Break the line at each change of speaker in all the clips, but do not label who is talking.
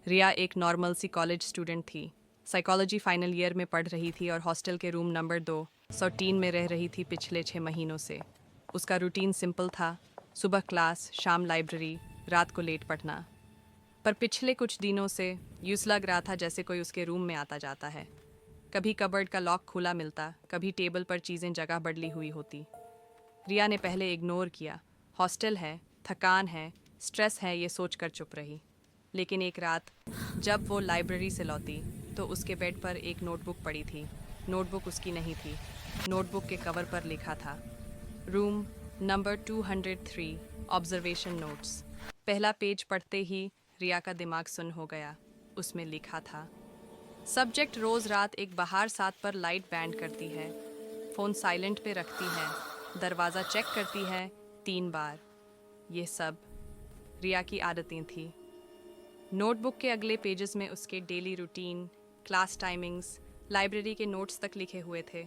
रिया एक नॉर्मल सी college student थी। Psychology final year में पढ़ रही थी और हॉस्टल के रूम नंबर 203 में रह रही थी पिछले 6 महीनों से। उसका रूटीन सिंपल था, सुबह क्लास, शाम लाइब्रेरी, रात को लेट पढ़ना। पर पिछले कुछ दिनों से यूँ लग रहा था जैसे कोई उसके रूम में आता जाता है। कभी कबर्ड का लॉक खुला मिलता, कभी टेबल पर चीज़ें जगह बदली हुई होती। रिया ने पहले इग्नोर किया, हॉस्टल है, थकान है, स्ट्रेस है, ये सोचकर चुप रही। लेकिन एक रात जब वो लाइब्रेरी से लौटी तो उसके बेड पर एक नोटबुक पड़ी थी। नोटबुक उसकी नहीं थी। नोटबुक के कवर पर लिखा था, रूम नंबर 203, ऑब्जर्वेशन नोट्स। पहला पेज पढ़ते ही रिया का दिमाग सुन्न हो गया। उसमें लिखा था, सब्जेक्ट रोज रात एक बाहर 7 पर लाइट बैंड करती है, फ़ोन साइलेंट पे रखती है, दरवाज़ा चेक करती है 3 बार। ये सब रिया की आदतें थी। नोटबुक के अगले पेजेस में उसके daily routine, class timings, library के नोट्स तक लिखे हुए थे,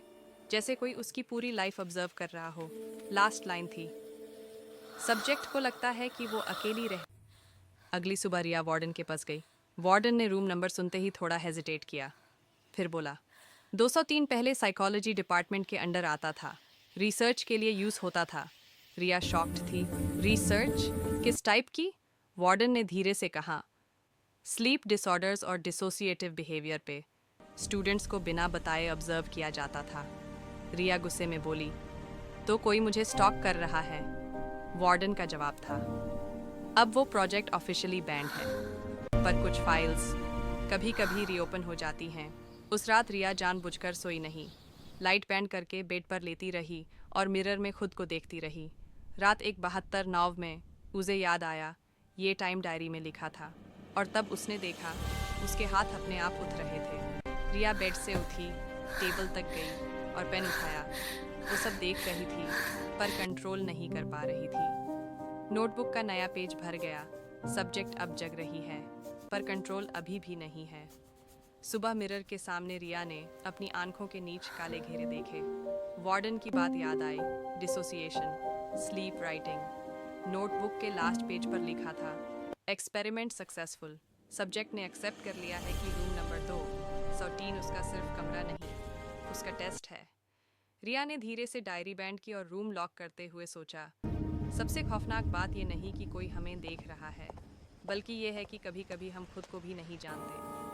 जैसे कोई उसकी पूरी लाइफ ऑब्जर्व कर रहा हो। लास्ट लाइन थी, सब्जेक्ट को लगता है कि वो अकेली रह। अगली सुबह रिया वार्डन के पास गई। वार्डन ने रूम नंबर सुनते ही थोड़ा हेजिटेट किया, फिर बोला, 203 पहले साइकोलॉजी डिपार्टमेंट के अंडर आता था, रिसर्च के लिए यूज़ होता था। रिया शॉक्ड थी। रिसर्च? किस टाइप की? वार्डन ने धीरे से कहा, स्लीप डिसऑर्डर्स और डिसोसिएटिव बिहेवियर पे। स्टूडेंट्स को बिना बताए ऑब्जर्व किया जाता था। रिया गुस्से में बोली, तो कोई मुझे स्टॉक कर रहा है? वार्डन का जवाब था, अब वो प्रोजेक्ट ऑफिशियली बैंड है, पर कुछ फाइल्स कभी कभी रीओपन हो जाती हैं। उस रात रिया जानबूझकर सोई नहीं। लाइट बैंड करके बेड पर लेटी रही और मिरर में खुद को देखती रही। रात एक 72 में उसे याद आया, ये टाइम डायरी में लिखा था। और तब उसने देखा, उसके हाथ अपने आप उठ रहे थे। रिया बेड से उठी, टेबल तक गई और पेन उठाया। वो सब देख रही थी, पर कंट्रोल नहीं कर पा रही थी। नोटबुक का नया पेज भर गया। सब्जेक्ट अब जग रही है, पर कंट्रोल अभी भी नहीं है। सुबह मिरर के सामने रिया ने अपनी आंखों के नीच काले घेरे देखे। वार्डन की बात याद आई, डिसोसिएशन, स्लीप राइटिंग। नोटबुक के लास्ट पेज पर लिखा था, एक्सपेरिमेंट सक्सेसफुल। सब्जेक्ट ने एक्सेप्ट कर लिया है कि रूम नंबर 203 उसका सिर्फ कमरा नहीं, उसका टेस्ट है। रिया ने धीरे से डायरी बैंड की और रूम लॉक करते हुए सोचा, सबसे खौफनाक बात ये नहीं कि कोई हमें देख रहा है, बल्कि ये है कि कभी कभी हम खुद को भी नहीं जानते।